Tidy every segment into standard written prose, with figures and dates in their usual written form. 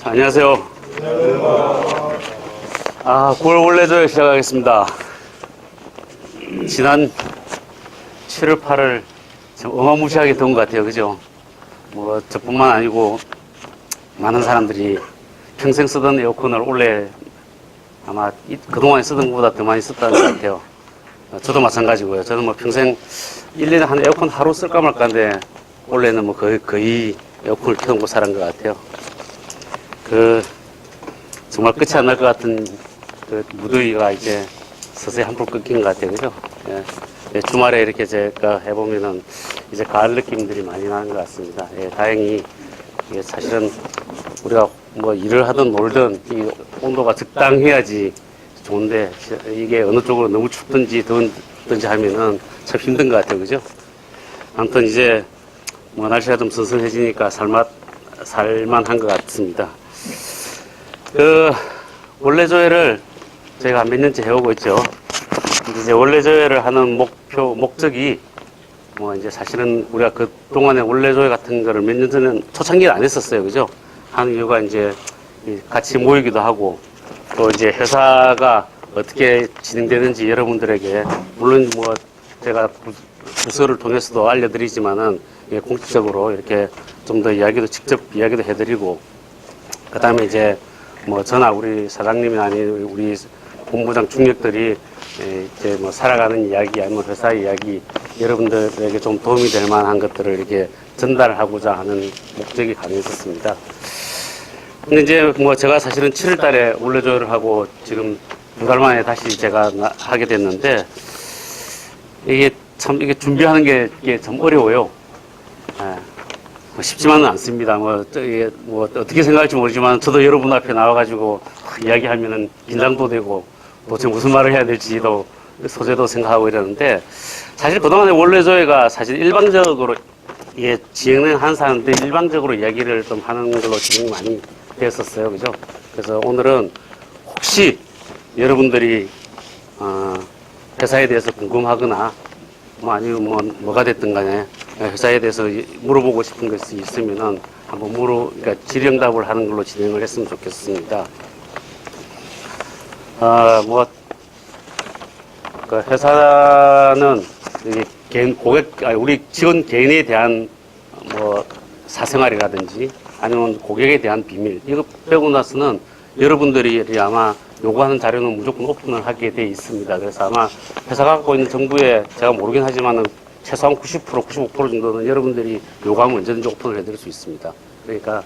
안녕하세요. 9월 원래조회 시작하겠습니다. 지난 7월, 8월 참 어마무시하게 더운 것 같아요. 그죠? 뭐, 저뿐만 아니고 많은 사람들이 평생 쓰던 에어컨을 올해 아마 그동안에 쓰던 것보다 더 많이 썼다는 것 같아요. 저도 마찬가지고요. 저는 뭐 평생 1년에 한 에어컨 하루 쓸까 말까인데 올해는 뭐 거의 에어컨을 켜놓고 살은 것 같아요. 정말 끝이 안 날 것 같은 무더위가 이제 서서히 한풀 끊긴 것 같아요. 그죠? 예, 주말에 이렇게 제가 해보면은 이제 가을 느낌들이 많이 나는 것 같습니다. 예, 다행히 이게 사실은 우리가 뭐 일을 하든 놀든 이 온도가 적당해야지 좋은데 이게 어느 쪽으로 너무 춥든지 더운든지 하면은 참 힘든 것 같아요. 그죠? 아무튼 이제 뭐 날씨가 좀 선선해지니까 살만한 것 같습니다. 원래조회를 저희가 몇 년째 해오고 있죠. 이제 원래조회를 하는 목적이 뭐 이제 사실은 우리가 그 동안에 원래조회 같은 거를 몇 년 전에는 초창기를 안 했었어요. 그죠? 하는 이유가 이제 같이 모이기도 하고 또 이제 회사가 어떻게 진행되는지 여러분들에게 물론 뭐 제가 부서를 통해서도 알려드리지만은 공식적으로 이렇게 좀 더 직접 이야기도 해드리고 그 다음에 이제 뭐 저나 우리 사장님이나 아니 우리 본부장 중력들이 이제 뭐 살아가는 이야기 아니면 회사 이야기 여러분들에게 좀 도움이 될 만한 것들을 이렇게 전달하고자 하는 목적이 가능했었습니다. 근데 이제 뭐 제가 사실은 7월 달에 원래조회를 하고 지금 2달 만에 다시 제가 하게 됐는데 이게 준비하는 게 이게 좀 어려워요. 뭐 쉽지만은 않습니다. 뭐 어떻게 생각할지 모르지만 저도 여러분 앞에 나와가지고 이야기하면은 긴장도 되고 도대체 무슨 말을 해야 될지도 소재도 생각하고 이러는데 사실 그동안에 원래조회가 사실 일방적으로 진행하는 사람들 일방적으로 이야기를 좀 하는 걸로 진행 많이 됐었어요. 그죠? 그래서 오늘은 혹시 여러분들이 회사에 대해서 궁금하거나 뭐 아니면 뭐가 됐든 간에 회사에 대해서 물어보고 싶은 것이 있으면은 한번 그러니까 질의응답을 하는 걸로 진행을 했으면 좋겠습니다. 그 회사는 우리 직원 개인에 대한 뭐 사생활이라든지 아니면 고객에 대한 비밀 이거 빼고 나서는 여러분들이 아마 요구하는 자료는 무조건 오픈을 하게 돼 있습니다. 그래서 아마 회사가 갖고 있는 정보에 제가 모르긴 하지만은 최소한 90%, 95% 정도는 여러분들이 요구하면 언제든지 오픈을 해드릴 수 있습니다. 그러니까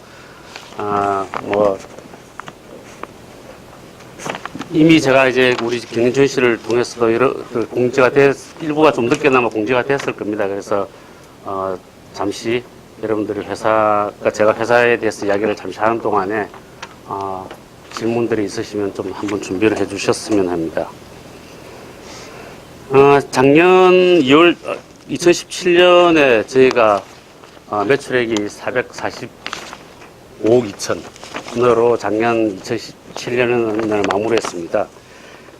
이미 제가 이제 우리 경인준 씨를 통해서도 일부가 좀 늦게나마 공지가 됐을 겁니다. 그래서 잠시 여러분들이 제가 회사에 대해서 이야기를 잠시 하는 동안에 질문들이 있으시면 좀 한번 준비를 해 주셨으면 합니다. 작년 2017년에 저희가 매출액이 445억 2천으로 작년 2017년을 마무리했습니다.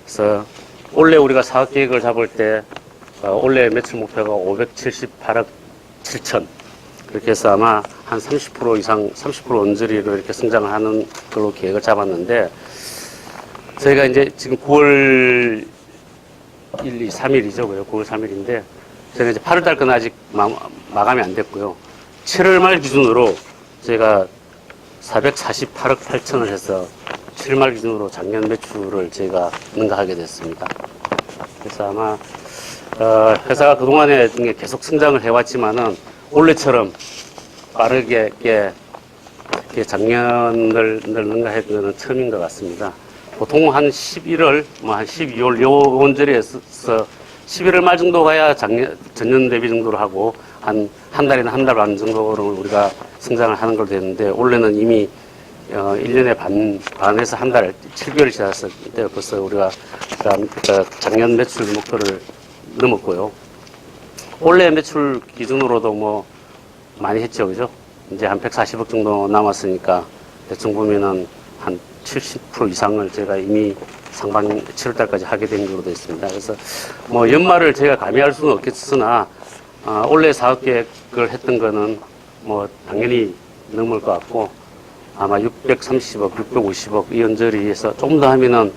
그래서 올해 우리가 사업 계획을 잡을 때 올해 매출 목표가 578억 7천 그렇게 해서 아마 한 30% 이상 30% 언저리로 이렇게 성장을 하는 걸로 계획을 잡았는데 저희가 이제 지금 9월 1, 2, 3일이죠. 9월 3일인데 저희가 이제 8월 달 건 아직 마감이 안 됐고요. 7월 말 기준으로 저희가 448억 8천을 해서 7월 말 기준으로 작년 매출을 저희가 능가하게 됐습니다. 그래서 아마 회사가 그동안에 계속 성장을 해왔지만은 올해처럼 빠르게 작년을 능가했던 것은 처음인 것 같습니다. 보통 한 11월, 한 12월 요 언저리에서 11월 말 정도 가야 전년 대비 정도로 하고 한 달이나 한 달 반 정도로 우리가 성장을 하는 걸로 되는데 올해는 이미 1년에 반에서 한 달, 7개월이 지났을 때 벌써 우리가 작년 매출 목표를 넘었고요. 올해 매출 기준으로도 뭐 많이 했죠. 그죠? 이제 한 140억 정도 남았으니까 대충 보면은 한 70% 이상을 제가 이미 상반 7월 달까지 하게 된 걸로 되어 있습니다. 그래서 뭐 연말을 제가 감히할 수는 없겠으나 올해 사업 계획을 했던 거는 뭐 당연히 넘을 것 같고 아마 630억, 650억 이 언저리에서 좀 더 하면은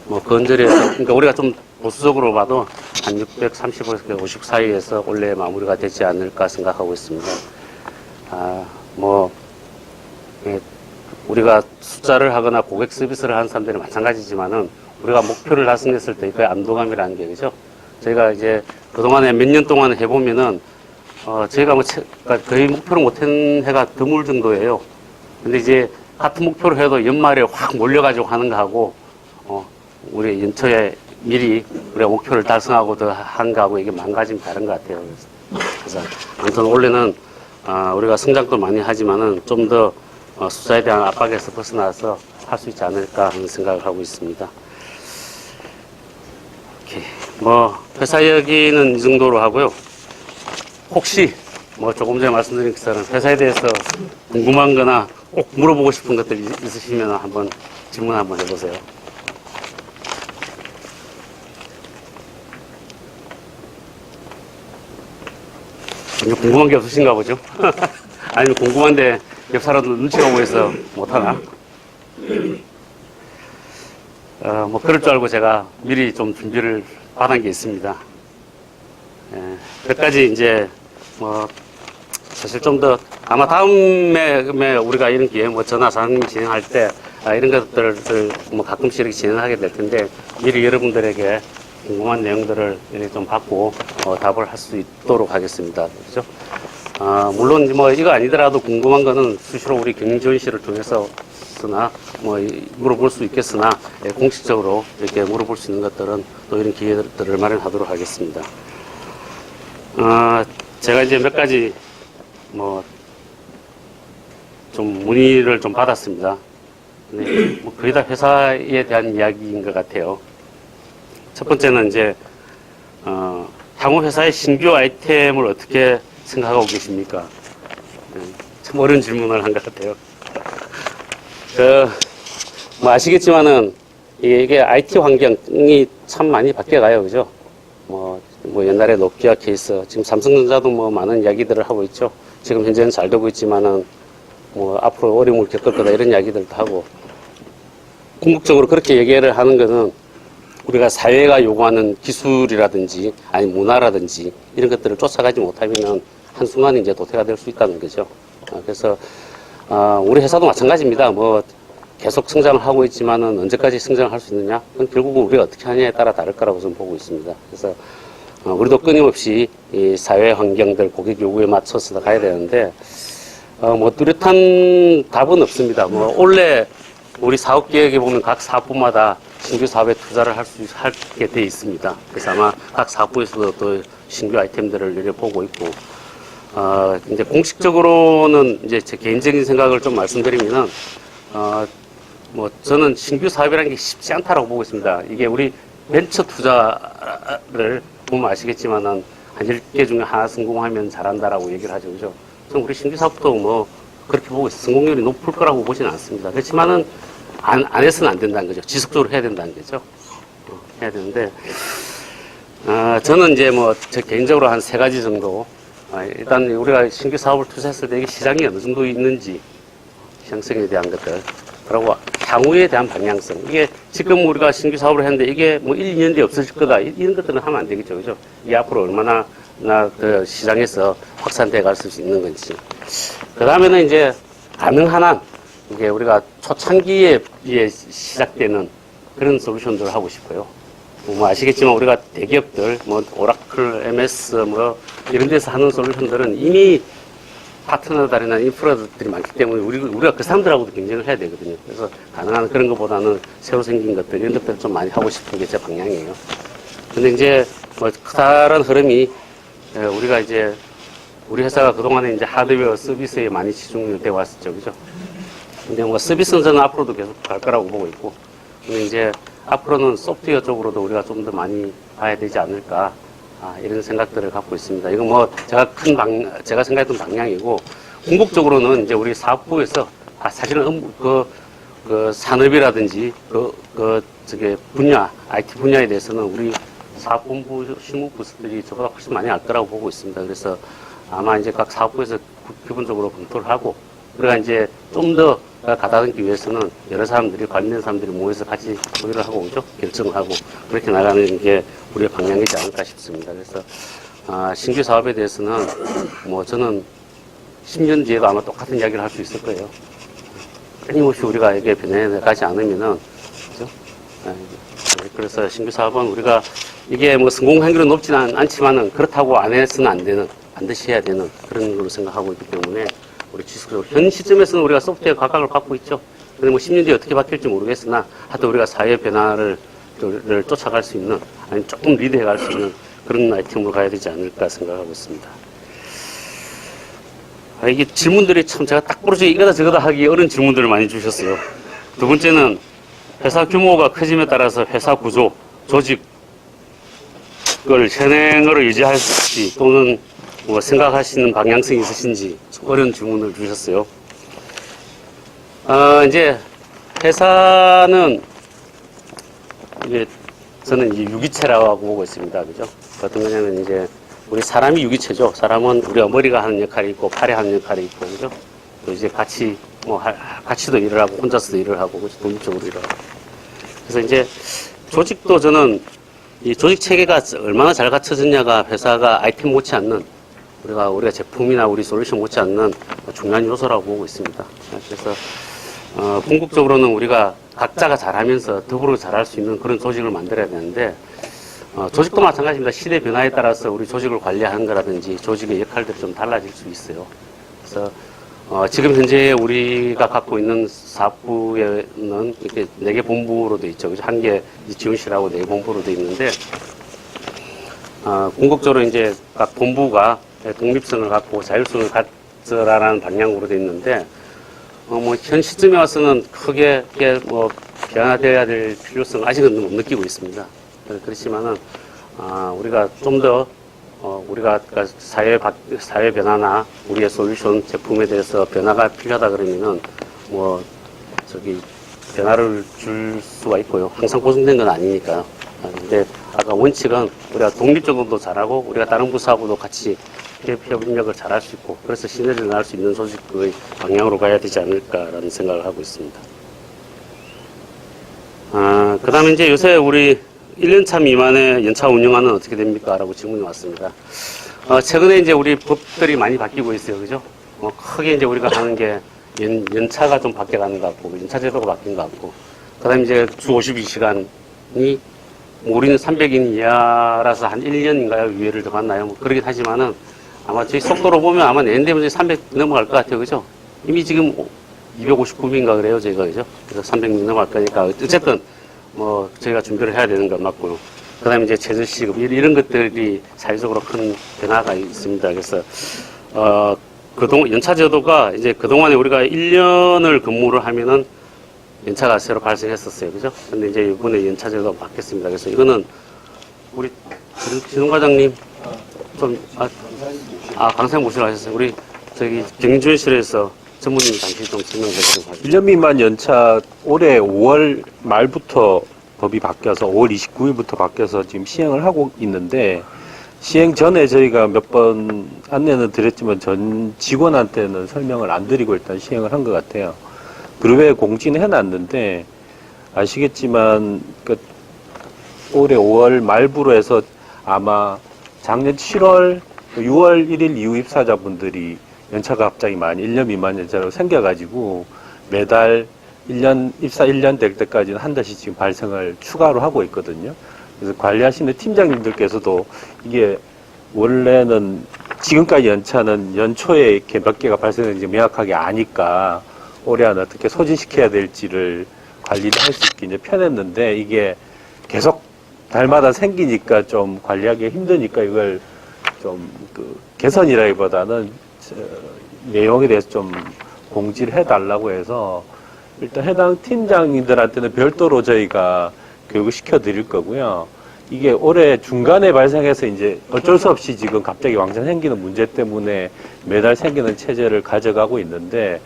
뭐 그 언저리에서 그러니까 우리가 좀 보수적으로 봐도 한 630억에서 50 사이에서 원래 마무리가 되지 않을까 생각하고 있습니다. 뭐 예, 우리가 숫자를 하거나 고객 서비스를 하는 사람들이 마찬가지지만은 우리가 목표를 달성했을 때 그 안도감이라는 게 그죠? 저희가 이제 그동안에 몇 년 동안 해보면은 저희가 뭐 그러니까 거의 목표를 못한 해가 드물 정도예요. 근데 이제 같은 목표를 해도 연말에 확 몰려가지고 하는 거하고 우리 연초에 미리 우리가 목표를 달성하고 더 한 거하고 이게 망가짐이 다른 것 같아요. 그래서 아무튼 올해는 우리가 성장도 많이 하지만은 좀 더 숫자에 대한 압박에서 벗어나서 할 수 있지 않을까 하는 생각을 하고 있습니다. 이렇게 뭐 회사 얘기는 이 정도로 하고요. 혹시 뭐 조금 전에 말씀드린 것처럼 회사에 대해서 궁금한 거나 꼭 물어보고 싶은 것들 있으시면 한번 질문 한번 해보세요. 전혀 궁금한 게 없으신가 보죠? 아니면 궁금한데 옆 사람들 눈치가 보여서 못하나? 뭐 그럴 줄 알고 제가 미리 좀 준비를 받은 게 있습니다. 몇 가지 이제 뭐 사실 좀 더 아마 다음에 우리가 이런 기회 뭐 전화 상담 진행할 때 이런 것들을 뭐 가끔씩 이렇게 진행하게 될 텐데 미리 여러분들에게 궁금한 내용들을 이렇게 좀 받고 답을 할 수 있도록 하겠습니다. 그렇죠? 물론 뭐 이거 아니더라도 궁금한 거는 수시로 우리 경영지원실을 통해서나 뭐 물어볼 수 있겠으나 공식적으로 이렇게 물어볼 수 있는 것들은 또 이런 기회들을 마련하도록 하겠습니다. 제가 이제 몇 가지 뭐 좀 문의를 좀 받았습니다. 근데 뭐 거의 다 회사에 대한 이야기인 것 같아요. 첫 번째는 이제 향후 회사의 신규 아이템을 어떻게 생각하고 계십니까? 참 어려운 질문을 한 것 같아요. 뭐 아시겠지만은 이게 IT 환경이 참 많이 바뀌어가요, 그죠? 뭐 옛날에 노키아 케이스, 지금 삼성전자도 뭐 많은 이야기들을 하고 있죠. 지금 현재는 잘 되고 있지만은 뭐 앞으로 어려움을 겪을 거다 이런 이야기들도 하고, 궁극적으로 그렇게 얘기를 하는 것은 우리가 사회가 요구하는 기술이라든지 아니 문화라든지 이런 것들을 쫓아가지 못하면은 한순간에 이제 도태가 될 수 있다는 거죠. 그래서 우리 회사도 마찬가지입니다. 뭐 계속 성장을 하고 있지만은 언제까지 성장을 할 수 있느냐? 그건 결국은 우리가 어떻게 하냐에 따라 다를 거라고 저는 보고 있습니다. 그래서 우리도 끊임없이 이 사회 환경들 고객 요구에 맞춰서 가야 되는데 뭐 뚜렷한 답은 없습니다. 뭐 원래 우리 사업 계획에 보면 각 사업부마다 신규 사업에 투자를 하게 돼 있습니다. 그래서 아마 각 사업부에서도 또 신규 아이템들을 이렇게 보고 있고, 이제 공식적으로는 이제 제 개인적인 생각을 좀 말씀드리면은, 뭐 저는 신규 사업이라는 게 쉽지 않다라고 보고 있습니다. 이게 우리 벤처 투자를 보면 아시겠지만은 한 10개 중에 하나 성공하면 잘한다라고 얘기를 하죠. 그죠? 저는 우리 신규 사업도 뭐 그렇게 보고 있어요. 성공률이 높을 거라고 보지는 않습니다. 그렇지만은 안 해서는 안 된다는 거죠. 지속적으로 해야 된다는 거죠. 해야 되는데, 저는 이제 뭐, 저 개인적으로 한 3가지 정도. 일단 우리가 신규 사업을 투자했을 때 이게 시장이 어느 정도 있는지, 시장성에 대한 것들. 그리고 향후에 대한 방향성. 이게 지금 우리가 신규 사업을 했는데 이게 뭐 1, 2년 뒤에 없어질 거다. 이런 것들은 하면 안 되겠죠. 그죠? 이게 앞으로 얼마나 그 시장에서 확산돼 갈 수 있는 건지. 그 다음에는 이제 가능한 한 이게 우리가 초창기에 시작되는 그런 솔루션들을 하고 싶어요. 뭐 아시겠지만 우리가 대기업들, 뭐 오라클, MS 뭐 이런 데서 하는 솔루션들은 이미 파트너들이나 인프라들이 많기 때문에 우리가 그 사람들하고도 경쟁을 해야 되거든요. 그래서 가능한 그런 것보다는 새로 생긴 것들, 이런 것들을 좀 많이 하고 싶은 게 제 방향이에요. 근데 이제 뭐 커다란 흐름이 우리가 이제 우리 회사가 그동안에 이제 하드웨어 서비스에 많이 치중되어 왔었죠. 그죠? 근데 뭐 서비스는 저는 앞으로도 계속 갈 거라고 보고 있고, 근데 이제 앞으로는 소프트웨어 쪽으로도 우리가 좀 더 많이 봐야 되지 않을까, 이런 생각들을 갖고 있습니다. 이건 뭐 제가 생각했던 방향이고, 궁극적으로는 이제 우리 사업부에서 사실은 그 산업이라든지 저게 분야, IT 분야에 대해서는 우리 사업본부 실무부서들이 저보다 훨씬 많이 알 거라고 보고 있습니다. 그래서 아마 이제 각 사업부에서 기본적으로 검토를 하고, 우리가 이제 좀 더 가다듬기 위해서는 여러 사람들이, 관련된 사람들이 모여서 같이 소위를 하고 오죠. 결정을 하고 그렇게 나가는 게 우리의 방향이지 않을까 싶습니다. 그래서 신규 사업에 대해서는 뭐 저는 10년 뒤에도 아마 똑같은 이야기를 할 수 있을 거예요. 끊임없이 우리가 이게 변해가지 않으면은, 그죠? 그래서 신규 사업은 우리가 이게 뭐 성공 확률은 높지는 않지만은 그렇다고 안 해서는 안 되는, 반드시 해야 되는 그런 걸로 생각하고 있기 때문에 우리 지속적으로 현 시점에서는 우리가 소프트웨어 각각을 갖고 있죠. 근데 뭐 10년 뒤에 어떻게 바뀔지 모르겠으나 하여튼 우리가 사회 변화를 쫓아갈 수 있는, 아니 조금 리드해 갈 수 있는 그런 아이템으로 가야 되지 않을까 생각하고 있습니다. 이게 질문들이 참 제가 딱 부러지게 이거다 저거다 하기 어려운 질문들을 많이 주셨어요. 두 번째는 회사 규모가 커짐에 따라서 회사 구조, 조직을 현행으로 유지할지 또는 뭐 생각하시는 방향성이 있으신지 어려운 질문을 주셨어요. 이제 회사는 이게 저는 이제 유기체라고 보고 있습니다. 그죠? 어떤 거냐면 이제 우리 사람이 유기체죠. 사람은 우리가 머리가 하는 역할이 있고 팔이 하는 역할이 있고 그죠? 또 이제 같이 같이도 일을 하고 혼자서도 일을 하고 그죠? 독립적으로 일을 하고. 그래서 이제 조직도 저는 이 조직 체계가 얼마나 잘 갖춰졌냐가 회사가 아이템 못지않는 우리가 제품이나 우리 솔루션 못지않는 중요한 요소라고 보고 있습니다. 그래서 궁극적으로는 우리가 각자가 잘하면서 더불어 잘할 수 있는 그런 조직을 만들어야 되는데 조직도 마찬가지입니다. 시대 변화에 따라서 우리 조직을 관리하는 거라든지 조직의 역할들이 좀 달라질 수 있어요. 그래서 지금 현재 우리가 갖고 있는 사업부에는 이렇게 4개 본부로 돼 있죠. 그죠? 1개 지원실하고 4개 본부로 돼 있는데 궁극적으로 이제 각 본부가 독립성을 갖고 자율성을 갖으라는 방향으로 돼 있는데 뭐 현 시점에 와서는 크게 뭐 변화되어야 될 필요성을 아직은 못 느끼고 있습니다. 그렇지만은 우리가 좀 더 우리가 사회 변화나 우리의 솔루션 제품에 대해서 변화가 필요하다 그러면은 뭐 변화를 줄 수가 있고요. 항상 고정된 건 아니니까요. 근데 아까 원칙은 우리가 독립적으로도 잘하고 우리가 다른 부서하고도 같이 협력을 잘할 수 있고 그래서 시너지를 낼 수 있는 조직의 방향으로 가야 되지 않을까라는 생각을 하고 있습니다. 그 다음에 이제 요새 우리 1년차 미만의 연차 운영하는 어떻게 됩니까? 라고 질문이 왔습니다. 최근에 이제 우리 법들이 많이 바뀌고 있어요. 그죠? 크게 이제 우리가 하는 게 연차가 좀 바뀌어가는 것 같고, 연차 제도가 바뀐 것 같고, 그 다음에 이제 주 52시간이, 우리는 300인 이하라서 한 1년인가요? 유예를 더 받나요? 뭐 그러긴 하지만은 아마 저희 속도로 보면 아마 내년 되면 300 넘어갈 것 같아요. 그죠? 이미 지금 259명인가 그래요. 저희가. 그죠? 그래서 300 넘어갈 거니까. 어쨌든 뭐 저희가 준비를 해야 되는 건 맞고요. 그 다음에 이제 최저시급 이런 것들이 사회적으로 큰 변화가 있습니다. 그래서 연차 제도가 이제 그동안에 우리가 1년을 근무를 하면은 연차가 새로 발생했었어요. 그죠? 근데 이제 이번에 연차 제도가 바뀌었습니다. 그래서 이거는 우리 진홍 과장님 좀 강사님 모시러 가셨어요. 우리 경준실에서 전무님 잠시 좀 설명해 주시면 하죠. 1년 미만 연차 올해 5월 말부터 법이 바뀌어서 5월 29일부터 바뀌어서 지금 시행을 하고 있는데 시행 전에 저희가 몇 번 안내는 드렸지만 전 직원한테는 설명을 안 드리고 일단 시행을 한 것 같아요. 그룹에 공지는 해놨는데 아시겠지만 올해 5월 말부로 해서 아마 작년 7월 6월 1일 이후 입사자분들이 연차가 갑자기 많이 1년 미만 연차로 생겨가지고 매달 1년, 입사 1년 될 때까지는 한 달씩 지금 발생을 추가로 하고 있거든요. 그래서 관리하시는 팀장님들께서도 이게 원래는 지금까지 연차는 연초에 이렇게 몇 개가 발생했는지 명확하게 아니까 올해 안에 어떻게 소진시켜야 될지를 관리를 할 수 있게 이제 편했는데 이게 계속 달마다 생기니까 좀 관리하기 힘드니까 이걸 좀 개선이라기보다는 내용에 대해서 좀 공지를 해달라고 해서 일단 해당 팀장님들한테는 별도로 저희가 교육을 시켜드릴 거고요. 이게 올해 중간에 발생해서 이제 어쩔 수 없이 지금 갑자기 왕창 생기는 문제 때문에 매달 생기는 체제를 가져가고 있는데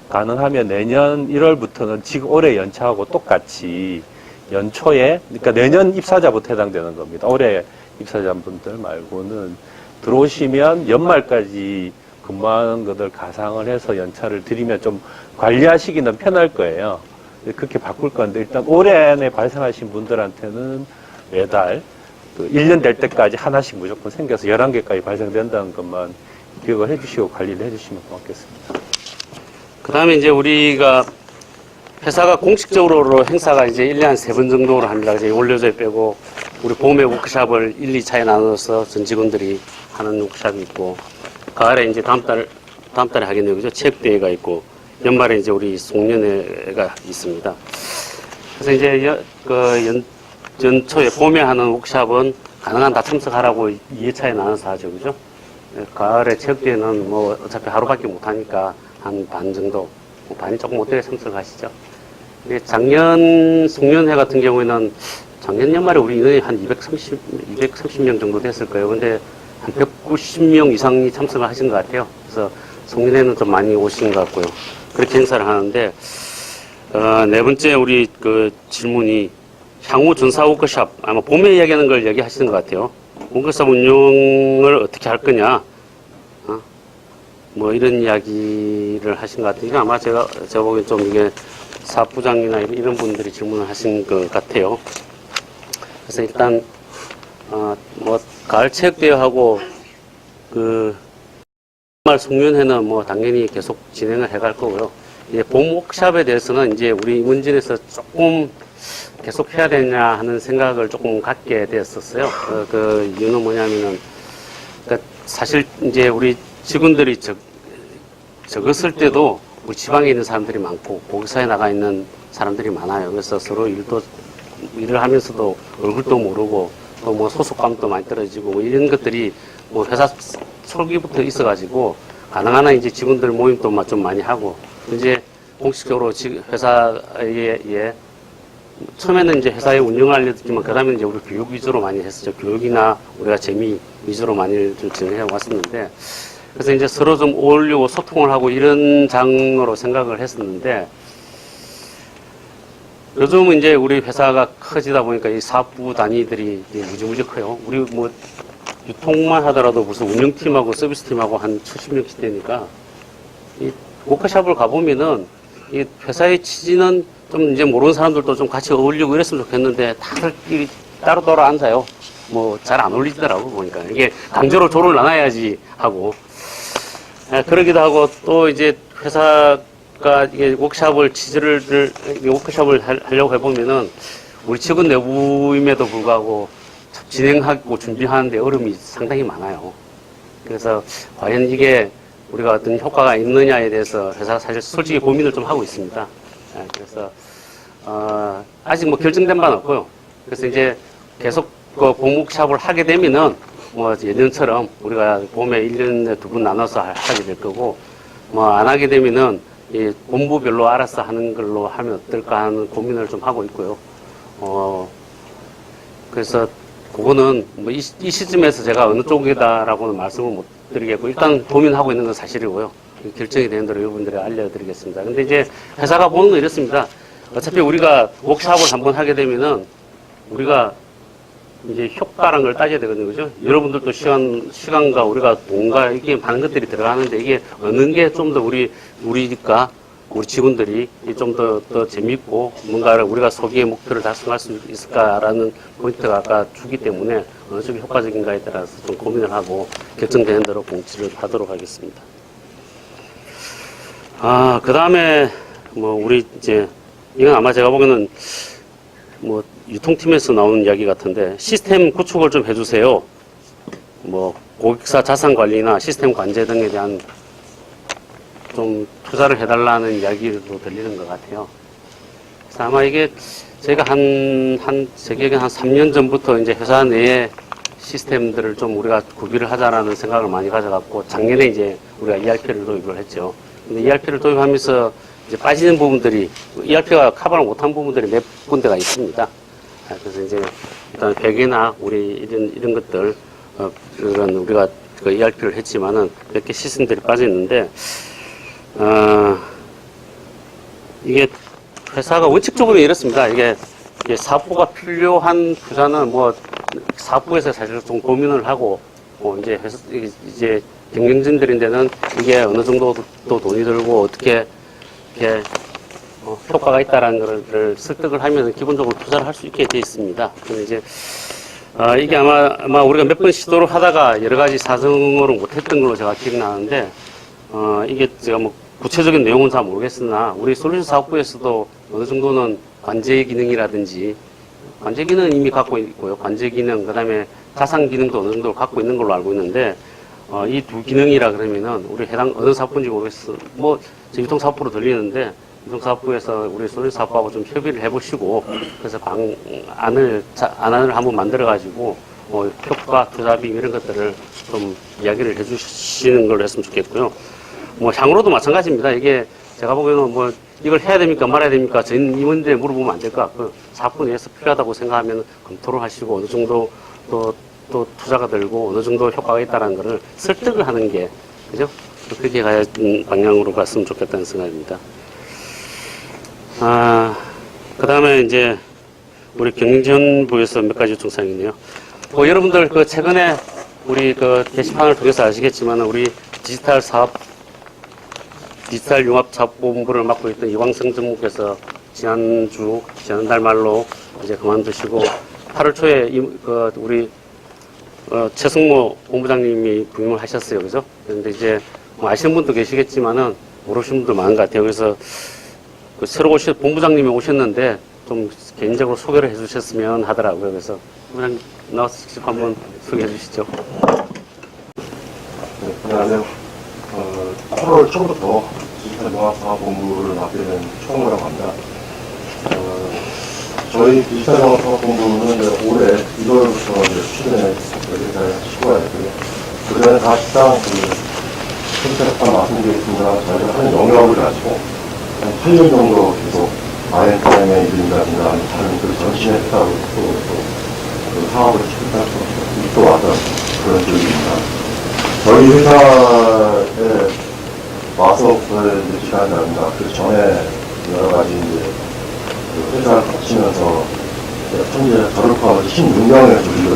가능하면 내년 1월부터는 지금 올해 연차하고 똑같이 연초에, 그러니까 내년 입사자부터 해당되는 겁니다. 올해 입사자분들 말고는 들어오시면 연말까지 근무하는 것들 가상을 해서 연차를 드리면 좀 관리하시기는 편할 거예요. 그렇게 바꿀 건데 일단 올해 안에 발생하신 분들한테는 매달 그 1년 될 때까지 하나씩 무조건 생겨서 11개까지 발생된다는 것만 기억을 해주시고 관리를 해주시면 고맙겠습니다. 그 다음에 이제 우리가 회사가 공식적으로 행사가 이제 1년에 한 3번 정도로 합니다. 이제 원료제 빼고 우리 봄에 워크샵을 1, 2차에 나눠서 전 직원들이 하는 워크샵이 있고 가을에 이제 다음 달에 하겠네요. 그죠? 체육대회가 있고 연말에 이제 우리 송년회가 있습니다. 그래서 이제 연초에 봄에 하는 워크샵은 가능한 다 참석하라고 2회차에 나눠서 하죠. 그죠? 가을에 체육대회는 뭐 어차피 하루밖에 못 하니까 한 반 정도, 뭐 반이 조금 못되게 참석하시죠. 근데 작년 송년회 같은 경우에는 작년 연말에 우리 인원이 한 230명 정도 됐을 거예요. 근데 한 190명 이상이 참석을 하신 것 같아요. 그래서 송년회는 좀 많이 오신 것 같고요. 그렇게 행사를 하는데, 네 번째 우리 그 질문이 향후 전사 워크샵, 아마 봄에 이야기하는 걸 얘기하시는 것 같아요. 워크샵 운영을 어떻게 할 거냐, 뭐 이런 이야기를 하신 것 같아요. 아마 제가 보기엔 좀 이게 사업부장이나 이런 분들이 질문을 하신 것 같아요. 그래서 일단, 뭐, 가을 체육대회하고, 연말 송년회는 뭐 당연히 계속 진행을 해갈 거고요. 이제 봄 워크샵에 대해서는 이제 우리 임원진에서 조금 계속 해야 되냐 하는 생각을 조금 갖게 되었었어요. 그 이유는 뭐냐면은, 그러니까 사실 이제 우리 직원들이 적었을 때도 우리 지방에 있는 사람들이 많고 고객사에 나가 있는 사람들이 많아요. 그래서 서로 일을 하면서도 얼굴도 모르고 또 뭐 소속감도 많이 떨어지고 뭐 이런 것들이 뭐 회사 초기부터 있어가지고 가능한 한 이제 직원들 모임도 좀 많이 하고 이제 공식적으로 회사에 처음에는 이제 회사의 운영을 알려드리지만 그 다음에 이제 우리 교육 위주로 많이 했었죠. 교육이나 우리가 재미 위주로 많이 좀 진행해 왔었는데 그래서 이제 서로 좀 어울리고 소통을 하고 이런 장으로 생각을 했었는데 요즘은 이제 우리 회사가 커지다 보니까 이 사업부 단위들이 무지무지 커요. 우리 뭐 유통만 하더라도 무슨 운영팀하고 서비스팀하고 한 70명씩 되니까 이 워크숍을 가보면은 이 회사의 취지는 좀 이제 모르는 사람들도 좀 같이 어울리고 이랬으면 좋겠는데 다들 따로 앉아요. 뭐 잘 안 어울리더라고 보니까 이게 강제로 조를 나눠야지 하고 그러기도 하고 또 이제 회사가 이게 워크숍을 워크숍을 하려고 해보면은 우리 직원 내부임에도 불구하고 진행하고 준비하는데 어려움이 상당히 많아요. 그래서 과연 이게 우리가 어떤 효과가 있느냐에 대해서 회사가 사실 솔직히 고민을 좀 하고 있습니다. 그래서 아직 뭐 결정된 바는 없고요. 그래서 이제 계속 그 봄워크숍을 하게 되면은 뭐 예전처럼 우리가 봄에 1년에 2번 나눠서 하게 될 거고 뭐 안 하게 되면은 이 본부별로 알아서 하는 걸로 하면 어떨까 하는 고민을 좀 하고 있고요. 그래서 그거는 뭐 이 시점에서 제가 어느 쪽이다라고는 말씀을 못 드리겠고 일단 고민하고 있는 건 사실이고요. 결정이 되는 대로 여러분들이 알려드리겠습니다. 근데 이제 회사가 보는 건 이렇습니다. 어차피 우리가 워크숍을 한번 하게 되면은 우리가 이제 효과라는 걸 따져야 되거든요. 그죠? 여러분들도 시간과 우리가 돈과 이게 많은 것들이 들어가는데 이게 어느 게 좀 더 우리니까 우리 직원들이 좀 더 재밌고 뭔가를 우리가 소비의 목표를 달성할 수 있을까라는 포인트가 아까 주기 때문에 어느 쪽이 효과적인가에 따라서 좀 고민을 하고 결정되는 대로 공지를 하도록 하겠습니다. 그 다음에 뭐 우리 이제 이건 아마 제가 보기에는 뭐 유통팀에서 나오는 이야기 같은데 시스템 구축을 좀 해주세요. 뭐 고객사 자산 관리나 시스템 관제 등에 대한 좀 투자를 해달라는 이야기도 들리는 것 같아요. 그래서 아마 이게 제가 제 기억에 한 3년 전부터 이제 회사 내에 시스템들을 좀 우리가 구비를 하자라는 생각을 많이 가져갔고 작년에 이제 우리가 ERP를 도입을 했죠. 근데 ERP를 도입하면서 이제 빠지는 부분들이 ERP가 커버를 못한 부분들이 몇 군데가 있습니다. 그래서 이제 일단 회계나 우리 이런 것들 그런 우리가 그 ERP를 했지만은 몇 개 시스템들이 빠져 있는데 이게 회사가 원칙적으로 이렇습니다. 이게 사업부가 필요한 투자는 뭐 사업부에서 사실 좀 고민을 하고 이제 경영진들인데는 이게 어느 정도 또 돈이 들고 어떻게 이렇게 효과가 있다라는 것을 설득을 하면 기본적으로 투자를 할 수 있게 돼 있습니다. 근데 이제 이게 아마 우리가 몇 번 시도를 하다가 여러 가지 사정으로 못했던 걸로 제가 기억나는데 이게 제가 뭐 구체적인 내용은 잘 모르겠으나 우리 솔루션 사업부에서도 어느 정도는 관제 기능이라든지 관제 기능은 이미 갖고 있고요. 관제 기능 그다음에 자산 기능도 어느 정도 갖고 있는 걸로 알고 있는데 이 두 기능이라 그러면은 우리 해당 어느 사업부인지 모르겠어. 뭐 유통사업부로 들리는데 유통사업부에서 우리 솔루션 사업부하고 좀 협의를 해보시고 그래서 안을 한번 만들어가지고 효과, 투자비 이런 것들을 좀 이야기를 해주시는 걸로 했으면 좋겠고요. 뭐 향으로도 마찬가지입니다. 이게 제가 보기에는 뭐 이걸 해야 됩니까 말아야 됩니까 전 임원들에 물어보면 안 될 것 같고 사업부 내에서 필요하다고 생각하면 검토를 하시고 어느 정도 또 투자가 들고 어느 정도 효과가 있다는 것을 설득을 하는 게 그죠? 그렇게 가야 방향으로 갔으면 좋겠다는 생각입니다. 그 다음에 이제 우리 경영지원부에서 몇 가지 요청사항이 있네요. 여러분들 그 최근에 우리 그 게시판을 통해서 아시겠지만 우리 디지털 융합사업본부를 맡고 있던 이광성 전무께서 지난달 말로 이제 그만두시고 8월 초에 우리 최승모 본부장님이 부임을 하셨어요. 그죠? 그런데 이제 뭐 아시는 분도 계시겠지만은 모르시는 분도 많은 것 같아요. 그래서 그 새로 본부장님이 오셨는데 좀 개인적으로 소개를 해주셨으면 하더라고요. 그래서 본부장님 나와서 직접 한번 소개해 주시죠. 네, 안녕하세요. 8월 초부터 디지털 융합사업본부를 맡게 된 최홍모라고 합니다. 저희 디지털 융합사업본부는 올해 1월부터 추진에 여기까지 시고가 됐고요. 그 전에 사실상 컴퓨터 말씀드리겠습니다. 저희가 하는 영역을 가지고 한 8년 정도 계속 INTM에 이른다든가 다른 전신에 했다고 또 사업을 시작하고 왔던 그런 기록입니다. 저희 회사에 와서 지난다든가 그 전에 여러 가지 이제 회사를 거치면서 현재 저를 포함해서 16명의 조직을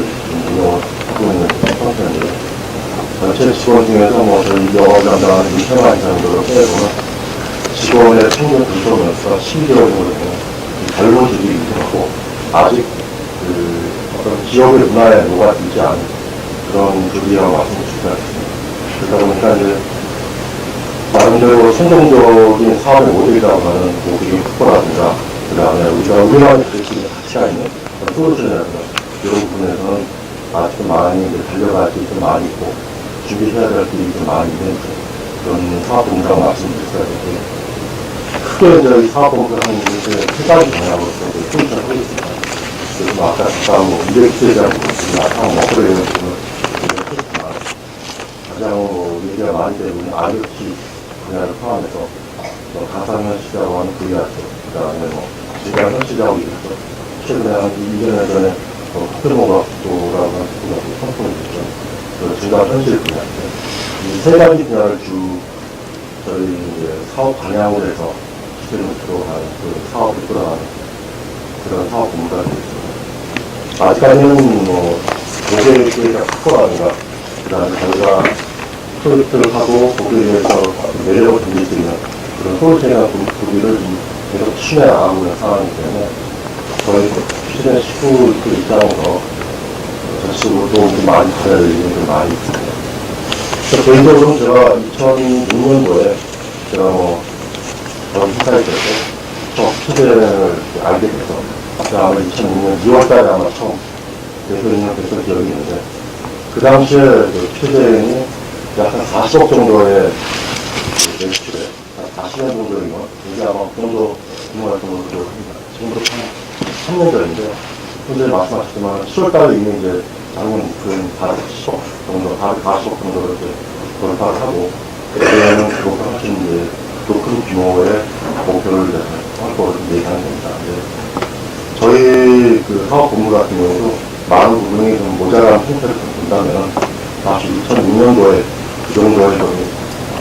운영을 하고 있는 상태인데 전체 직원 중에서 뭐 저희 영업 담당하는 2천만 정도를 빼고는 직원의 평균 근속연수가 12개월 정도 되는 별로직이 있고 아직 어떤 기업의 문화에 녹아들지 않은 그런 조직이라고 말씀을 드리겠습니다. 그러다 보니까 이제 나름대로 성공적인 사업의 모델이라고 하는 모델의 확보라든가 그 다음에 우리가 운영하는 그릇이 가치가 있는 솔루션이라든가 이런 부분에서는 아직도 많이 달려갈 게 좀 많이 있고 준비해야 될 일이 좀 많이 있는 그런 사업본부라고 말씀드렸어야 되고요. 크게 저희 사업본부를 하는 게 세 가지 방향으로서 솔루션을 하고 있습니다. 그래서 아까 잠깐 미래 기술이라고 나타난 먹거리 이런 식으로 했지만 가장 얘기가 많이 되고 있는 IoT 분야를 포함해서 가상현실이라고 하는 VR, 그 다음에 증강현실이라고 얘기했죠. 최근에 한 2년 전에 흑표목학도라고 하는 분야도 선포를 했죠. 그 증강현실 분야인데 이 세 가지 분야를 저희 이제 사업 방향으로 해서 기술을 들어가는 그 사업을 끌어가는 그런 사업 본부가 되겠습니다. 아직까지는 모델 기회가 확보라든가 그 다음에 저희가 프로젝트를 하고 거기에 대해서 매력을 드릴 수 있는 그런 솔루션이나 구비를 계속 추진해 나가고 있는 상황이기 때문에 저희 추진의 식구 입장에서 전체적으로 도움이 많이 받아야 될 일이 좀 많이 있습니다. 개인적으로는 제가 2006년도에 제가 저희 회사에 있을 때 처음 취재를 알게 돼서 아마 2006년 2월달에 아마 처음 대표님을 뵀던 기억이 있는데 그 당시에 취재인이 약 한 40억 정도의 매출에 40년 정도인 것, 이게 아마 그 정도 규모가 정도 합니다. 지금부터 한 3년 전인데, 현재 말씀하셨지만 10월달에 이미 이제 작은 목표는 40억 정도, 40억 정도 이렇게 돌파를 하고, 그때는 그것보다 훨씬 이제 더 큰 규모의 목표를 확보를 얘기하는 겁니다. 저희 그 사업본부 같은 경우도 많은 부분이 좀 모자란 형태를 본다면, 다시 2006년도에 그 정도의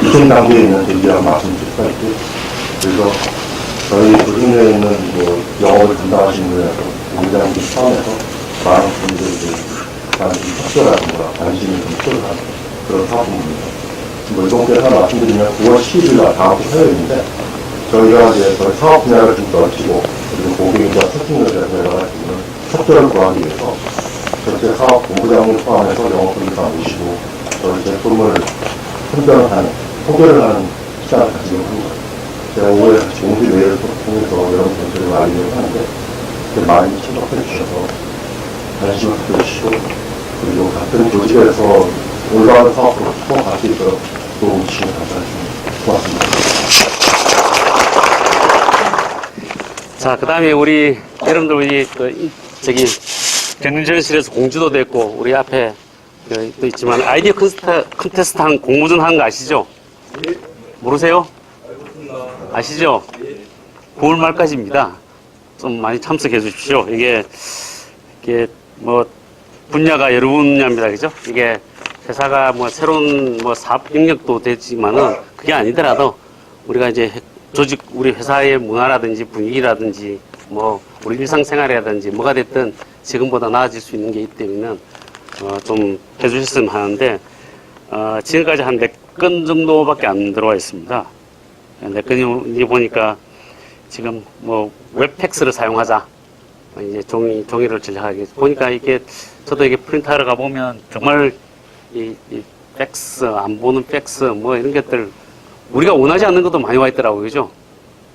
이전 단계에 있는 대기라고 말씀드릴 수가 있고, 그래서 저희 조직내에 있는 영업을 담당하시는 분에서 공장들 포함해서 많은 분들이 협조라든가 관심이 좀 필요한 그런 사업입니다. 이동께서 말씀드리면 9월 10일 날 다음 주 화요일인데, 저희가 이제 저희 사업 분야를 좀 넓히고, 그리고 고객과 소통력에 저희가 지금 협조를 구하기 위해서 전체 사업 본부장을 포함해서 영업분들과 모시고 저희 제품을 소개를 하는 시간을 가지고 있는 거예요. 제가 올해 공시 외를 통해서 여러 전체를 많이 하는데 많이 참석해 주셔서 관심을 가져주시고 그리고 같은 조직에서 올라가는 사업으로 쭉 갈 수 있도록 도움 주시면 감사하겠습니다. 고맙습니다. 자, 그 다음에 우리, 여러분들, 우리, 경륜전실에서 공지도 됐고, 우리 앞에 또 있지만, 아이디어 컨테스트 한 공모전 하는 거 아시죠? 모르세요? 아시죠? 9월 말까지입니다. 좀 많이 참석해 주십시오. 이게 뭐, 분야가 여러 분야입니다. 그죠? 이게 회사가 뭐 새로운 뭐 사업 영역도 되지만은 그게 아니더라도 우리가 이제 조직, 우리 회사의 문화라든지 분위기라든지 뭐 우리 일상생활이라든지 뭐가 됐든 지금보다 나아질 수 있는 게 있기 때문에 좀 해주셨으면 하는데 지금까지 한 4건 정도밖에 안 들어와 있습니다. 4건이 보니까 지금 뭐 웹팩스를 사용하자. 이제 종이를 전략하게 보니까 이게 저도 이게 프린터하러 가보면 정말 이 팩스, 안 보는 팩스 뭐 이런 것들 우리가 원하지 않는 것도 많이 와 있더라고요. 그죠?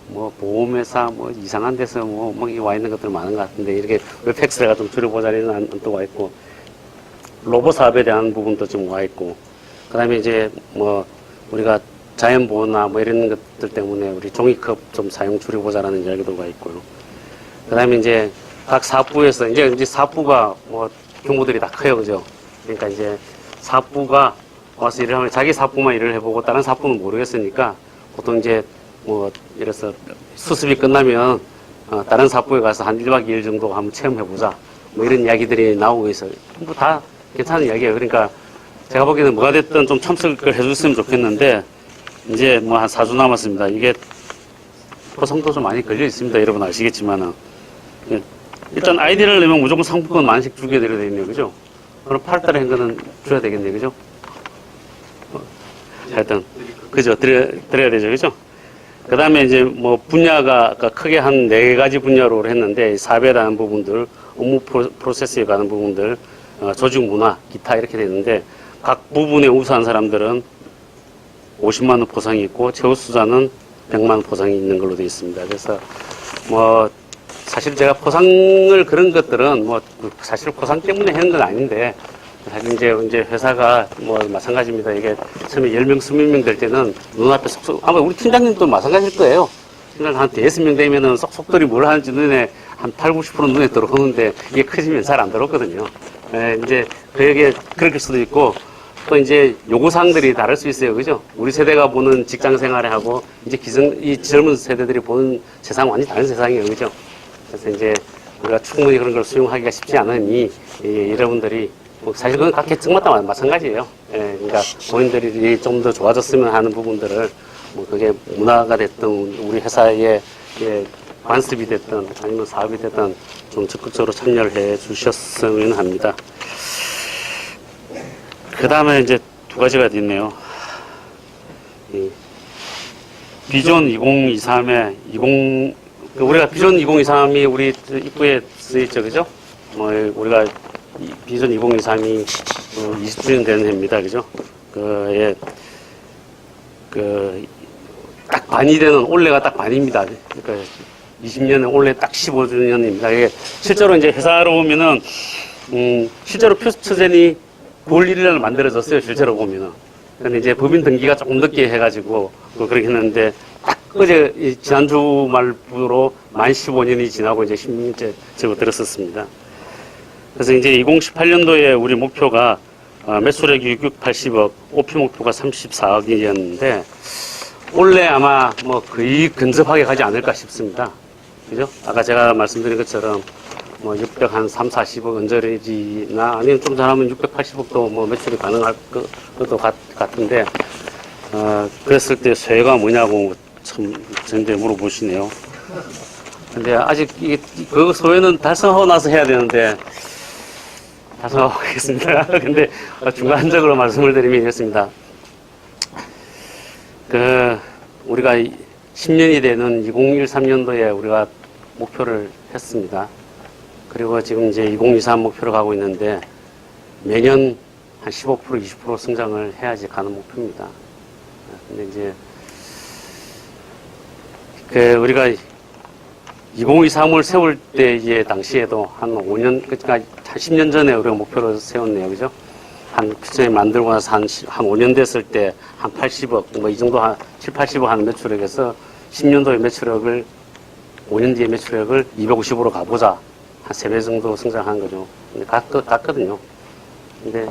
뭐 보험회사 뭐 이상한 데서 뭐 와 있는 것들 많은 것 같은데 이렇게 웹팩스가 좀 줄여보자 이런 안도 와 있고 로봇 사업에 대한 부분도 좀 와 있고 그다음에 이제 뭐 우리가 자연보호나 뭐 이런 것들 때문에 우리 종이컵 좀 사용 줄여보자라는 이야기도 와 있고요. 그다음에 이제 각 사업부에서 이제 사업부가 뭐 규모들이 다 커요. 그죠? 그러니까 이제 사업부가 와서 일을 하면 자기 사업부만 일을 해보고 다른 사업부는 모르겠으니까 보통 이제 뭐 이래서 수습이 끝나면 다른 사업부에 가서 한 1박 2일 정도 한번 체험해보자 뭐 이런 이야기들이 나오고 있어요. 뭐 다 괜찮은 이야기예요. 그러니까 제가 보기에는 뭐가 됐든 좀 참석을 해줬으면 좋겠는데 이제 뭐 한 4주 남았습니다. 이게 포상도 좀 많이 걸려 있습니다. 여러분 아시겠지만은 일단 아이디를 내면 무조건 상품권 만씩 주게 되려 되겠네요. 그죠? 그럼 8달에 한 거는 줘야 되겠네요. 그죠? 하여튼, 그죠? 드려야 되죠. 그죠? 그 다음에 이제 뭐 분야가 크게 한 4가지 분야로 했는데 사업에 관한 부분들, 업무 프로세스에 관한 부분들, 조직 문화, 기타 이렇게 되는데 각 부분에 우수한 사람들은 50만 원 보상이 있고 최우수자는 100만 원 보상이 있는 걸로 되어 있습니다. 그래서 뭐 사실 제가 포상을 그런 것들은 뭐 사실 포상 때문에 하는 건 아닌데 사실 이제 회사가 뭐 마찬가지입니다. 이게 처음에 10명, 20명 될 때는 눈앞에 쏙쏙 아마 우리 팀장님도 마찬가지일 거예요. 팀장 한 5명 되면은 쏙쏙들이 뭘 하는지 눈에 한 8, 90% 눈에 들어오는데 이게 커지면 잘 안 들어오거든요. 이제 그게 그럴 수도 있고 또 이제 요구사항들이 다를 수 있어요. 그죠? 우리 세대가 보는 직장 생활에 하고 이제 이 젊은 세대들이 보는 세상은 완전히 다른 세상이에요. 그죠? 그래서 이제 우리가 충분히 그런 걸 수용하기가 쉽지 않으니 여러분들이 뭐 사실 그건 각 계층마다 마찬가지예요. 그러니까 본인들이 좀 더 좋아졌으면 하는 부분들을 뭐 그게 문화가 됐든 우리 회사의 관습이 됐든 아니면 사업이 됐든 좀 적극적으로 참여를 해 주셨으면 합니다. 그 다음에 이제 2가지가 있네요. 비전 2023에 우리가 비전 2023이 우리 입구에 쓰여있죠, 그죠? 뭐 우리가 비전 2023이 20주년 되는 해입니다, 그죠? 딱 반이 되는 올해가 딱 반입니다. 그러니까 20년에 올해 딱 15주년입니다. 이게 실제로 이제 회사로 보면은 실제로 표처전이 9월 1일 날 만들어졌어요, 실제로 보면은. 근데 이제 법인 등기가 조금 늦게 해가지고 그렇게 했는데 딱 어제 지난주 말부로 만 15년이 지나고 이제 16년째 접어들었었습니다. 그래서 이제 2018년도에 우리 목표가 매출액이 680억, OP 목표가 34억이었는데 올해 아마 뭐 거의 근접하게 가지 않을까 싶습니다. 그죠? 아까 제가 말씀드린 것처럼 뭐 600, 한 3, 40억 언저리지나 아니면 좀 잘하면 680억도 뭐 매출이 가능할 것도 같은데, 그랬을 때 쇠가 뭐냐고 참 저한테 물어보시네요. 근데 아직 그 소회는 달성하고 나서 해야 되는데, 달성하고 하겠습니다. 근데 중간적으로 말씀을 드리면 이렇습니다. 우리가 10년이 되는 2013년도에 우리가 목표를 했습니다. 그리고 지금 이제 2023 목표로 가고 있는데 매년 한 15%, 20% 성장을 해야지 가는 목표입니다. 근데 이제 우리가 2023을 세울 때 이제 당시에도 한 5년, 그러니까 한 10년 전에 우리가 목표를 세웠네요. 그죠? 한 피처에 만들고 나서 한 5년 됐을 때 한 80억, 뭐 이 정도 한 7, 80억 하는 매출액에서 10년도의 매출액을 5년 뒤에 매출액을 250으로 가보자. 한 3배 정도 성장한 거죠. 근데 갔거든요. 근데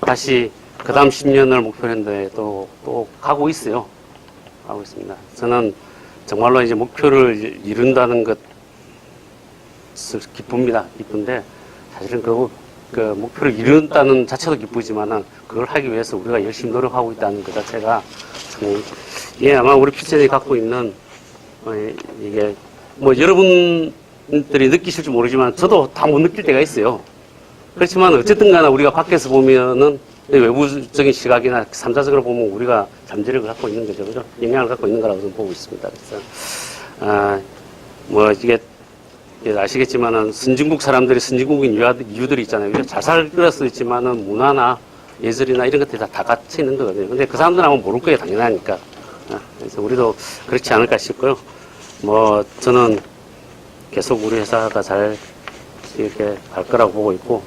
다시 그 다음 10년을 목표로 했는데 또 가고 있어요. 가고 있습니다. 저는 정말로 이제 목표를 이룬다는 것을 기쁩니다. 기쁜데 사실은 그 목표를 이룬다는 자체도 기쁘지만은 그걸 하기 위해서 우리가 열심히 노력하고 있다는 것 자체가 참, 이게 아마 우리 피처들이 갖고 있는 이게 뭐 여러분들이 느끼실지 모르지만 저도 다 못 느낄 때가 있어요. 그렇지만 어쨌든 간에 우리가 밖에서 보면은 외부적인 시각이나 삼자적으로 보면 우리가 잠재력을 갖고 있는 거죠. 그죠? 영향을 갖고 있는 거라고 저는 보고 있습니다. 그래서, 뭐 이게 아시겠지만은 선진국 사람들이 선진국인 이유들이 있잖아요. 그죠? 잘 살릴 수 있지만은 문화나 예술이나 이런 것들이 다 같이 있는 거거든요. 근데 그 사람들은 아마 모를 거예요. 당연하니까. 그래서 우리도 그렇지 않을까 싶고요. 뭐 저는 계속 우리 회사가 잘 이렇게 갈 거라고 보고 있고,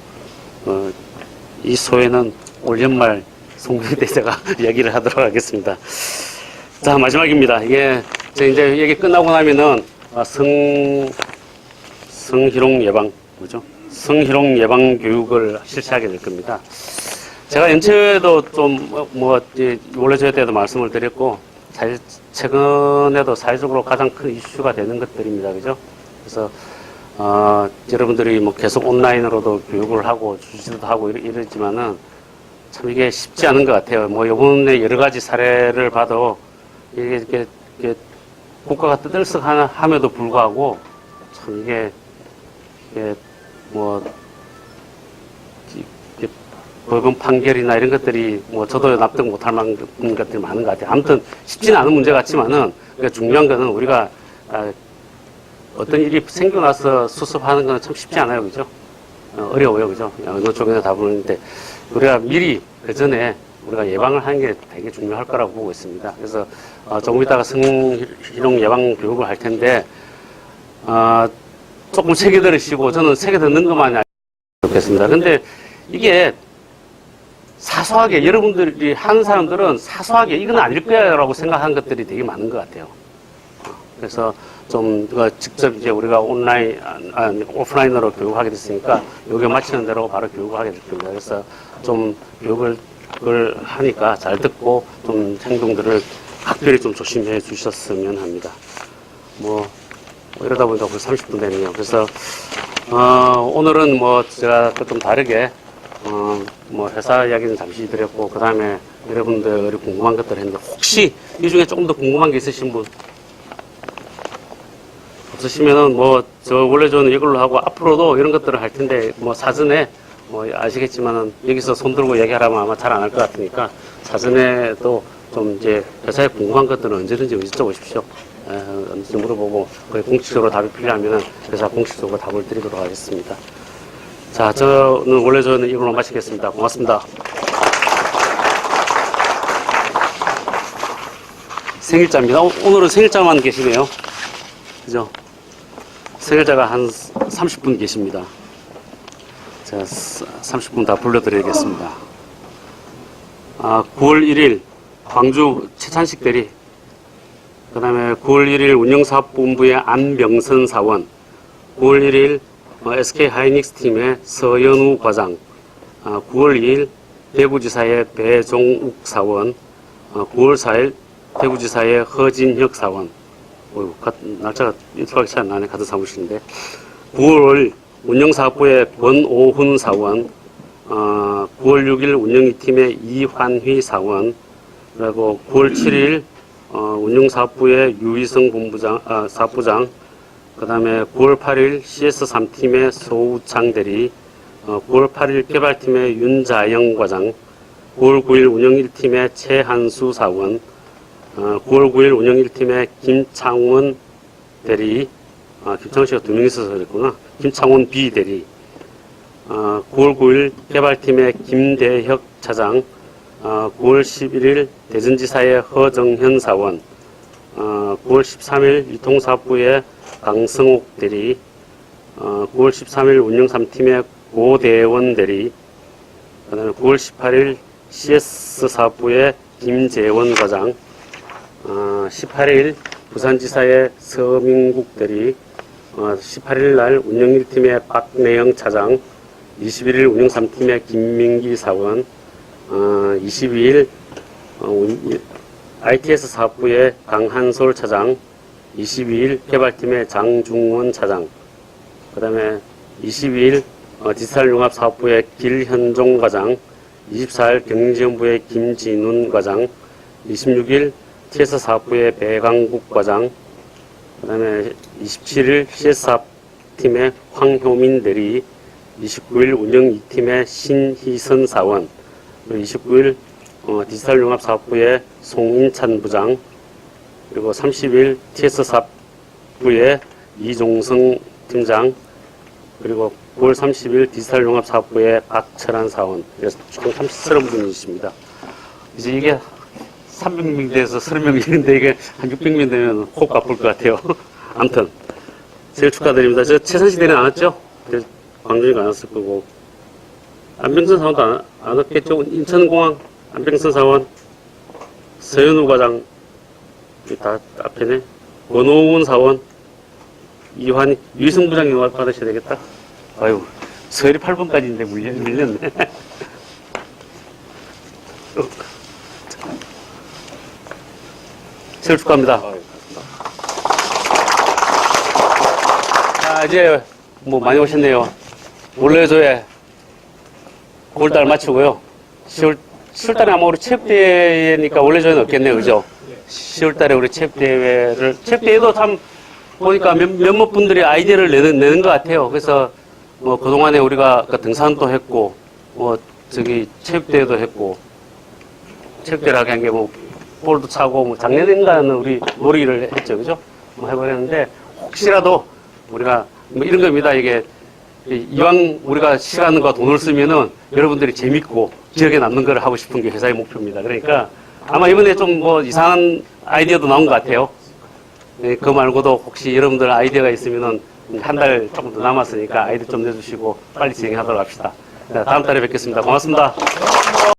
이 소회는 올 연말 송구에 대해서 제가 이야기를 하도록 하겠습니다. 자, 마지막입니다. 이게, 이제 얘기 끝나고 나면은, 성희롱 예방, 뭐죠? 성희롱 예방 교육을 실시하게 될 겁니다. 제가 연초에도 좀, 원래 저희 때도 말씀을 드렸고, 사실 최근에도 사회적으로 가장 큰 이슈가 되는 것들입니다. 그죠? 그래서, 여러분들이 뭐 계속 온라인으로도 교육을 하고 주시도 하고 이러지만은 참 이게 쉽지 않은 것 같아요. 뭐 요번에 여러 가지 사례를 봐도 이게 국가가 떠들썩함에도 불구하고 참 이게 뭐 법원 판결이나 이런 것들이 뭐 저도 납득 못할 만한 것들이 많은 것 같아요. 아무튼 쉽지는 않은 문제 같지만은 중요한 거는 우리가 어떤 일이 생겨나서 수습하는 건 참 쉽지 않아요. 그죠? 어려워요. 그죠? 어느 쪽에서 다루는데, 우리가 미리 그 전에 우리가 예방을 하는 게 되게 중요할 거라고 보고 있습니다. 그래서, 조금 이따가 성희롱 예방 교육을 할 텐데, 조금 세게 들으시고, 저는 세게 듣는 것만이 아니면 좋겠습니다. 근데 이게 사소하게, 여러분들이 하는 사람들은 사소하게 이건 아닐 거야 라고 생각한 것들이 되게 많은 것 같아요. 그래서, 좀, 직접 이제 우리가 오프라인으로 교육하게 됐으니까, 요게 마치는 대로 바로 교육을 하게 될 겁니다. 그래서 좀 교육을 하니까 잘 듣고 좀 행동들을 각별히 좀 조심해 주셨으면 합니다. 뭐 이러다 보니까 벌써 30분 되네요. 그래서, 오늘은 뭐 제가 좀 다르게, 뭐 회사 이야기는 잠시 드렸고, 그 다음에 여러분들이 궁금한 것들 했는데, 혹시 이 중에 조금 더 궁금한 게 있으신 분? 없으시면은 원래 저는 이걸로 하고 앞으로도 이런 것들을 할 텐데, 사전에, 아시겠지만은 여기서 손 들고 얘기하라면 아마 잘 안 할 것 같으니까 사전에도 좀 이제 회사에 궁금한 것들은 언제든지 여쭤보십시오. 언제든지 물어보고, 공식적으로 답이 필요하면은 회사 공식적으로 답을 드리도록 하겠습니다. 자, 저는 이걸로 마치겠습니다. 고맙습니다. 생일자입니다. 오늘은 생일자만 계시네요. 그죠? 생일자가 한 30분 계십니다. 제가 30분 다 불러드리겠습니다. 9월 1일 광주 최찬식 대리, 그 다음에 9월 1일 운영사업본부의 안병선 사원, 9월 1일 SK 하이닉스 팀의 서연우 과장, 9월 2일 대구지사의 배종욱 사원, 9월 4일 대구지사의 허진혁 사원, 날짜가 이틀밖에 차이 안 나네. 같은 사무실인데. 9월 운영사업부의 권오훈 사원, 9월 6일 운영팀의 이환휘 사원, 그리고 9월 7일 운영사업부의 유희성 사업부장, 그 다음에 9월 8일 CS3팀의 소우창 대리, 9월 8일 개발팀의 윤자영 과장, 9월 9일 운영 1팀의 최한수 사원, 9월 9일 운영 1팀에 김창원 대리, 김창원 씨가 2명 있어서 그랬구나. 김창원 B 대리. 9월 9일 개발팀의 김대혁 차장, 9월 11일 대전지사의 허정현 사원, 9월 13일 유통사업부의 강성옥 대리, 9월 13일 운영 3팀의 고대원 대리, 그다음에 9월 18일 CS 사업부의 김재원 과장, 18일 부산지사의 서민국 대리, 18일 날 운영 1팀의 박내영 차장, 21일 운영 3팀의 김민기 사원, 22일 ITS 사업부의 강한솔 차장, 22일 개발팀의 장중원 차장, 그 다음에 22일 디지털융합사업부의 길현종 과장, 24일 경영지원부의 김진훈 과장, 26일 TS 사업부의 배강국 과장, 그 다음에 27일 CS 사업팀의 황효민 대리, 29일 운영 2팀의 신희선 사원, 그리고 29일 디지털융합사업부의 송인찬 부장, 그리고 30일 TS 사업부의 이종성 팀장, 그리고 9월 30일 디지털융합사업부의 박철한 사원, 그래서 총 30분이 있습니다. 이제 이게 300명 돼서 30명인데 이게 한 600명 되면 호흡 바쁠 것 같아요. 아무튼 제일 축하드립니다. 저 최선시 대리는 안 왔죠? 광준이가 안 왔을 거고, 안병선 사원도 안 왔겠죠? 인천공항 안병선 사원, 서현우 과장, 다 앞에네. 권호훈 사원, 이환이, 유희성 부장님 받으셔야 되겠다. 아유, 서열이 8번까지인데 밀렸네. 생일 축하합니다. 자, 이제 뭐 많이 오셨네요. 원래조에 9월달 마치고요. 10월달에 아마 우리 체육대회니까 원래조에는 없겠네요. 그죠? 10월달에 우리 체육대회도 참 보니까 몇몇 분들이 아이디어를 내는 것 같아요. 그래서 뭐 그동안에 우리가 그 등산도 했고, 뭐 저기 체육대회도 했고, 체육대회를 하게 한 게 뭐 볼도 차고, 뭐 작년인가는 우리 놀이를 했죠. 그죠? 뭐 해버렸는데, 혹시라도 우리가 뭐 이런 겁니다. 이게 이왕 우리가 시간과 돈을 쓰면은 여러분들이 재밌고 기억에 남는 걸 하고 싶은 게 회사의 목표입니다. 그러니까 아마 이번에 좀 뭐 이상한 아이디어도 나온 것 같아요. 네, 그거 말고도 혹시 여러분들 아이디어가 있으면은 한 달 조금 더 남았으니까 아이디어 좀 내주시고 빨리 진행하도록 합시다. 네, 다음 달에 뵙겠습니다. 고맙습니다.